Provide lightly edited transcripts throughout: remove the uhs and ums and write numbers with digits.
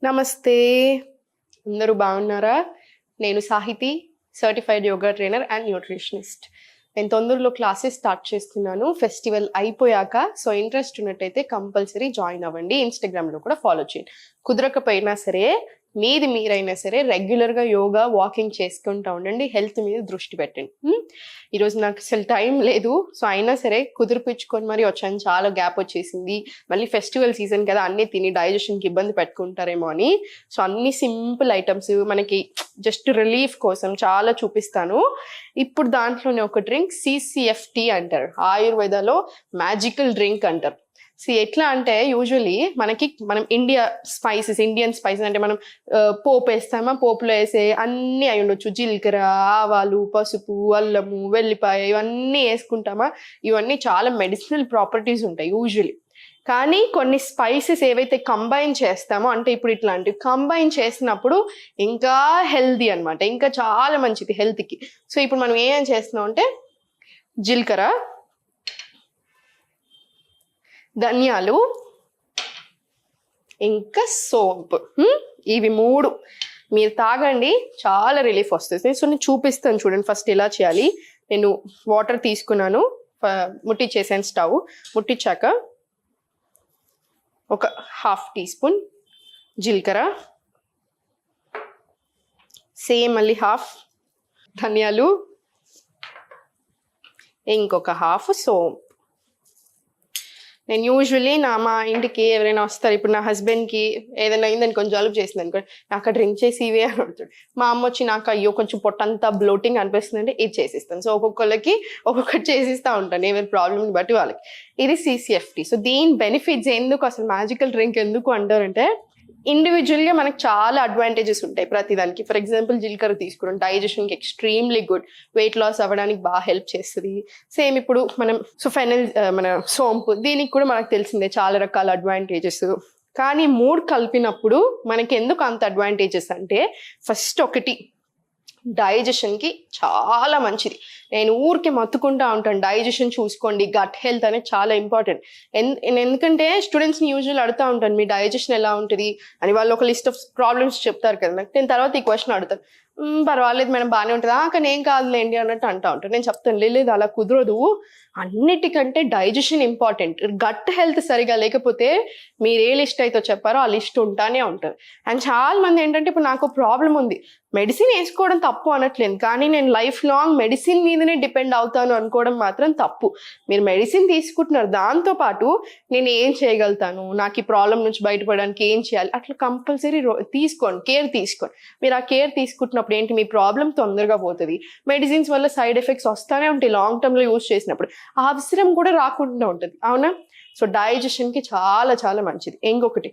నమస్తే. అందరూ బాగున్నారా? నేను Sahithi, certified yoga trainer and nutritionist. నేను తొందరలో క్లాసెస్ స్టార్ట్ చేస్తున్నాను ఫెస్టివల్ అయిపోయాక. సో ఇంట్రెస్ట్ ఉన్నట్టయితే కంపల్సరీ జాయిన్ అవ్వండి. ఇన్స్టాగ్రామ్లో కూడా ఫాలో చేయండి. కుదరకపోయినా సరే మీరైనా సరే రెగ్యులర్గా యోగా వాకింగ్ చేసుకుంటూ ఉండండి. హెల్త్ మీద దృష్టి పెట్టండి. ఈరోజు నాకు అసలు టైం లేదు, సో అయినా సరే కుదిరిపించుకొని మరి వచ్చాను. చాలా గ్యాప్ వచ్చేసింది. మళ్ళీ ఫెస్టివల్ సీజన్ కదా, అన్నీ తిని డైజెషన్కి ఇబ్బంది పెట్టుకుంటారేమో అని. సో అన్ని సింపుల్ ఐటమ్స్ మనకి జస్ట్ రిలీఫ్ కోసం చాలా చూపిస్తాను. ఇప్పుడు దాంట్లోనే ఒక డ్రింక్ CCFT అంటారు, ఆయుర్వేదాలో మ్యాజికల్ డ్రింక్ అంటారు. ఎట్లా అంటే యూజువలీ మనం ఇండియన్ స్పైసెస్ అంటే మనం పోపు వేస్తామా, పోపులో వేసే అన్నీ అయి ఉండొచ్చు. జీలకర్ర, ఆవాలు, పసుపు, అల్లము, వెల్లిపాయ ఇవన్నీ వేసుకుంటామా. ఇవన్నీ చాలా మెడిసినల్ ప్రాపర్టీస్ ఉంటాయి యూజువలీ. కానీ కొన్ని స్పైసెస్ ఏవైతే కంబైన్ చేస్తామో, అంటే ఇప్పుడు ఇట్లాంటివి కంబైన్ చేసినప్పుడు ఇంకా హెల్దీ అనమాట, ఇంకా చాలా మంచిది హెల్త్కి. సో ఇప్పుడు మనం ఏం చేస్తున్నాం అంటే జీలకర్ర, ధనియాలు, ఇంకా సోంపు, ఇవి 3 మీరు తాగండి, చాలా రిలీఫ్ వస్తుంది. సో నేను చూపిస్తాను చూడండి. ఫస్ట్ ఎలా చేయాలి. నేను వాటర్ తీసుకున్నాను, ముట్టించేసాను. స్టవ్ ముట్టించాక ఒక 1/2 టీ స్పూన్ జీలకర్ర, సేమ్ మళ్ళీ 1/2 ధనియాలు, ఇంకొక 1/2 సోంపు. నేను యూజువల్లీ మా ఇంటికి ఎవరైనా వస్తారు, ఇప్పుడు నా హస్బెండ్కి ఏదైనా అయిందని కొంచెం జలుబు చేసింది అనుకోండి, నాకు డ్రింక్ చేసి ఇవే అని అడుగుతాడు. మా అమ్మ వచ్చి నాకు అయ్యో కొంచెం పొట్టంతా బ్లోటింగ్ అనిపిస్తుంది అంటే ఇది చేసిస్తాను. సో ఒక్కొక్కరికి ఒక్కొక్కటి చేసిస్తూ ఉంటాను, ఎవరి ప్రాబ్లమ్ని బట్టి వాళ్ళకి. ఇది CCFT. సో దీని బెనిఫిట్స్ ఎందుకు, అసలు మ్యాజికల్ డ్రింక్ ఎందుకు అంటారంటే, ఇండివిజువల్గా మనకు చాలా అడ్వాంటేజెస్ ఉంటాయి ప్రతిదానికి. ఫర్ ఎగ్జాంపుల్ జీలకర్ర తీసుకున్నాం, డైజెషన్కి ఎక్స్ట్రీమ్లీ గుడ్, వెయిట్ లాస్ అవ్వడానికి బాగా హెల్ప్ చేస్తుంది. సేమ్ ఇప్పుడు మనం మన సోంపు, దీనికి కూడా మనకు తెలిసిందే చాలా రకాల అడ్వాంటేజెస్. కానీ 3 కలిపినప్పుడు మనకి ఎందుకు అంత అడ్వాంటేజెస్ అంటే, ఫస్ట్ ఒకటి డైజెషన్కి చాలా మంచిది. నేను ఊరికే మత్తుకుంటా ఉంటాను, డైజెషన్ చూసుకోండి, గట్ హెల్త్ అనేది చాలా ఇంపార్టెంట్. ఎందుకంటే స్టూడెంట్స్ని యూజువల్ అడుగుతూ ఉంటాను, మీ డైజెషన్ ఎలా ఉంటుంది అని. వాళ్ళు ఒక లిస్ట్ ఆఫ్ ప్రాబ్లమ్స్ చెప్తారు కదా, నాకు నేను తర్వాత ఈ క్వశ్చన్ అడుగుతాను, పర్వాలేదు మేడం బాగానే ఉంటుందా, కానీ ఏం కాదులేండి అన్నట్టు అంటూ ఉంటాను. నేను చెప్తాను, లేదు అలా కుదరదు, అన్నిటికంటే డైజెషన్ ఇంపార్టెంట్. గట్ హెల్త్ సరిగా లేకపోతే మీరు ఏ లిస్ట్ అయితే చెప్పారో ఆ లిస్ట్ ఉంటానే ఉంటుంది. అండ్ చాలా మంది ఏంటంటే, ఇప్పుడు నాకు ప్రాబ్లం ఉంది, మెడిసిన్ వేసుకోవడం తప్పు అనట్లేదు, కానీ నేను లైఫ్ లాంగ్ మెడిసిన్ మీదనే డిపెండ్ అవుతాను అనుకోవడం మాత్రం తప్పు. మీరు మెడిసిన్ తీసుకుంటున్నారు, దాంతోపాటు నేను ఏం చేయగలుగుతాను, నాకు ఈ ప్రాబ్లం నుంచి బయటపడడానికి ఏం చేయాలి, అట్లా కంపల్సరీ తీసుకోండి, కేర్ తీసుకోండి. మీరు ఆ కేర్ తీసుకుంటున్నప్పుడు ఏంటి, మీ ప్రాబ్లం తొందరగా పోతుంది. మెడిసిన్స్ వల్ల సైడ్ ఎఫెక్ట్స్ వస్తూనే ఉంటాయి లాంగ్ టర్మ్లో యూజ్ చేసినప్పుడు, ఆ అవసరం కూడా రాకుండా ఉంటుంది, అవునా. సో డైజెషన్కి చాలా చాలా మంచిది. ఇంకొకటి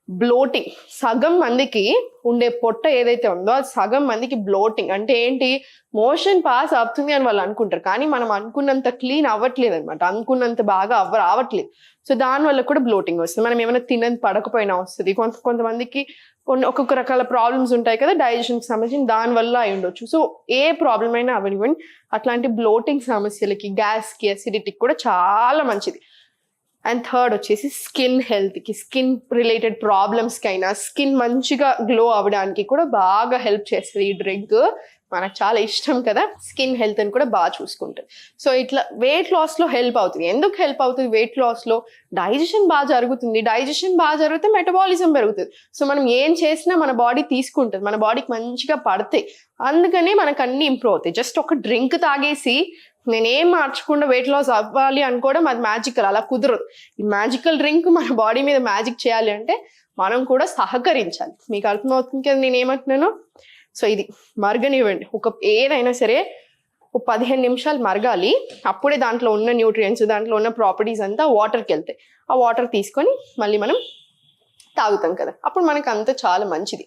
బ్లోటింగ్. సగం మందికి ఉండే పొట్ట ఏదైతే ఉందో అది సగం మందికి బ్లోటింగ్ అంటే ఏంటి, మోషన్ పాస్ అవుతుంది అని వాళ్ళు అనుకుంటారు, కానీ మనం అనుకున్నంత క్లీన్ అవ్వట్లేదు అనమాట, అనుకున్నంత బాగా రావట్లేదు. సో దానివల్ల కూడా బ్లోటింగ్ వస్తుంది. మనం ఏమైనా తినని పడకపోయినా వస్తుంది. కొంతమందికి ఒక్కొక్క రకాల ప్రాబ్లమ్స్ ఉంటాయి కదా డైజెషన్కి సంబంధించి, దానివల్ల అయి ఉండొచ్చు. సో ఏ ప్రాబ్లం అయినా అవనివ్వండి, అట్లాంటి బ్లోటింగ్ సమస్యలకి, గ్యాస్కి, అసిడిటీకి కూడా చాలా మంచిది. అండ్ థర్డ్ వచ్చేసి స్కిన్ హెల్త్కి, స్కిన్ రిలేటెడ్ ప్రాబ్లమ్స్కి అయినా, స్కిన్ మంచిగా గ్లో అవ్వడానికి కూడా బాగా హెల్ప్ చేస్తుంది ఈ డ్రింక్. మనకు చాలా ఇష్టం కదా స్కిన్ హెల్త్ అని కూడా బాగా చూసుకుంటుంది. సో ఇట్లా వెయిట్ లాస్లో హెల్ప్ అవుతుంది. ఎందుకు హెల్ప్ అవుతుంది వెయిట్ లాస్లో, డైజెషన్ బాగా జరుగుతుంది. డైజెషన్ బాగా జరిగితే మెటబాలిజం పెరుగుతుంది. సో మనం ఏం చేసినా మన బాడీ తీసుకుంటుంది, మన బాడీకి మంచిగా పడతాయి. అందుకనే మనకు అన్ని ఇంప్రూవ్ అవుతాయి. జస్ట్ ఒక డ్రింక్ తాగేసి నేనేం మార్చకుండా వెయిట్ లాస్ అవ్వాలి అనుకోవడం అది మ్యాజికల్, అలా కుదరదు. ఈ మ్యాజికల్ డ్రింక్ మన బాడీ మీద మ్యాజిక్ చేయాలి అంటే మనం కూడా సహకరించాలి. మీకు అర్థమవుతుంది కదా నేను ఏమంటున్నాను. సో ఇది మరగనివ్వండి, ఏదైనా సరే 15 నిమిషాలు మరగాలి. అప్పుడే దాంట్లో ఉన్న న్యూట్రియంట్స్, దాంట్లో ఉన్న ప్రాపర్టీస్ అంతా వాటర్కి వెళ్తాయి. ఆ వాటర్ తీసుకొని మళ్ళీ మనం తాగుతాం కదా, అప్పుడు మనకు అంతా చాలా మంచిది.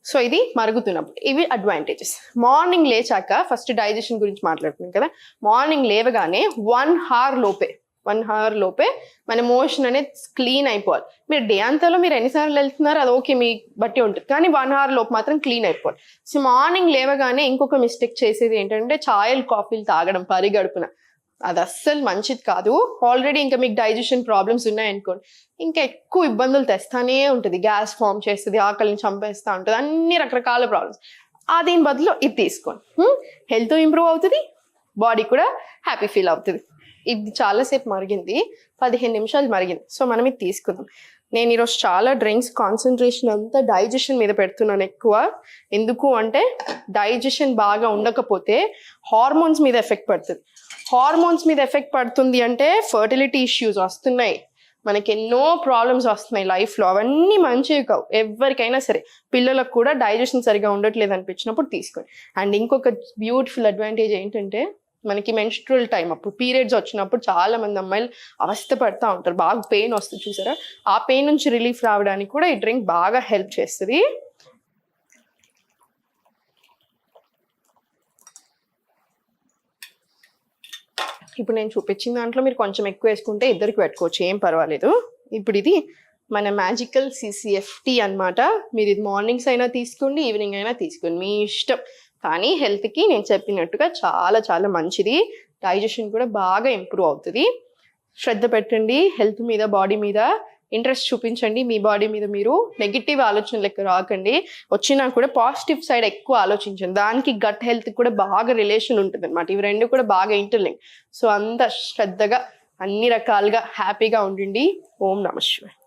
సో ఇది మరుగుతున్నప్పుడు ఇవి అడ్వాంటేజెస్. మార్నింగ్ లేచాక ఫస్ట్ డైజెషన్ గురించి మాట్లాడుతున్నాం కదా, మార్నింగ్ లేవగానే 1 అవర్ లోపే మన మోషన్ అనేది క్లీన్ అయిపోవాలి. మీరు డే అంతలో మీరు ఎన్నిసార్లు వెళ్తున్నారు అది ఓకే, మీ బట్టి ఉంటుంది, కానీ 1 అవర్ లోపు మాత్రం క్లీన్ అయిపోవాలి. సో మార్నింగ్ లేవగానే ఇంకొక మిస్టేక్ చేసేది ఏంటంటే ఛాయలు, కాఫీలు తాగడం పరిగడుపున. అది అస్సలు మంచిది కాదు. ఆల్రెడీ ఇంకా మీకు డైజెషన్ ప్రాబ్లమ్స్ ఉన్నాయనుకోండి, ఇంకా ఎక్కువ ఇబ్బందులు తెస్తానే ఉంటుంది. గ్యాస్ ఫామ్ చేస్తుంది, ఆకలిని చంపేస్తూ ఉంటుంది, అన్ని రకరకాల ప్రాబ్లమ్స్. దీని బదులు ఇది తీసుకోండి, హెల్త్ ఇంప్రూవ్ అవుతుంది, బాడీ కూడా హ్యాపీ ఫీల్ అవుతుంది. ఇది చాలాసేపు మరిగింది, 15 నిమిషాలు మరిగింది. సో మనం ఇది తీసుకుందాం. నేను ఈరోజు చాలా డ్రింక్స్ కాన్సన్ట్రేషన్ అంతా డైజెషన్ మీద పెడుతున్నాను ఎక్కువ. ఎందుకు అంటే డైజెషన్ బాగా ఉండకపోతే హార్మోన్స్ మీద ఎఫెక్ట్ పడుతుంది. హార్మోన్స్ మీద ఎఫెక్ట్ పడుతుంది అంటే ఫర్టిలిటీ ఇష్యూస్ వస్తున్నాయి, మనకి ఎన్నో ప్రాబ్లమ్స్ వస్తున్నాయి లైఫ్లో. అవన్నీ మంచివి కావు ఎవరికైనా సరే. పిల్లలకు కూడా డైజెషన్ సరిగా ఉండట్లేదు అనిపించినప్పుడు తీసుకోండి. అండ్ ఇంకొక బ్యూటిఫుల్ అడ్వాంటేజ్ ఏంటంటే మనకి మెన్స్ట్రువల్ టైం అప్పుడు, పీరియడ్స్ వచ్చినప్పుడు చాలా మంది అమ్మాయిలు అవస్థ పడుతూ ఉంటారు, బాగా పెయిన్ వస్తుంది చూసారా, ఆ పెయిన్ నుంచి రిలీఫ్ రావడానికి కూడా ఈ డ్రింక్ బాగా హెల్ప్ చేస్తుంది. ఇప్పుడు నేను చూపించిన దాంట్లో మీరు కొంచెం ఎక్కువ వేసుకుంటే ఇద్దరికి పెట్టుకోవచ్చు, ఏం పర్వాలేదు. ఇప్పుడు ఇది మన మ్యాజికల్ CCFT అన్నమాట. మీరు ఇది మార్నింగ్స్ అయినా తీసుకోండి, ఈవినింగ్ అయినా తీసుకోండి, మీ ఇష్టం. కానీ హెల్త్కి నేను చెప్పినట్టుగా చాలా చాలా మంచిది. డైజెషన్ కూడా బాగా ఇంప్రూవ్ అవుతుంది. శ్రద్ధ పెట్టండి హెల్త్ మీద, బాడీ మీద ఇంట్రెస్ట్ చూపించండి. మీ బాడీ మీద మీరు నెగిటివ్ ఆలోచనలకు రాకండి. వచ్చినా కూడా పాజిటివ్ సైడ్ ఎక్కువ ఆలోచించండి. దానికి గట్ హెల్త్ కూడా బాగా రిలేషన్ ఉంటుంది అనమాట. ఇవి రెండు కూడా బాగా ఇంటర్లింక్. సో అంత శ్రద్ధగా అన్ని రకాలుగా హ్యాపీగా ఉండండి. ఓం నమః శివాయ.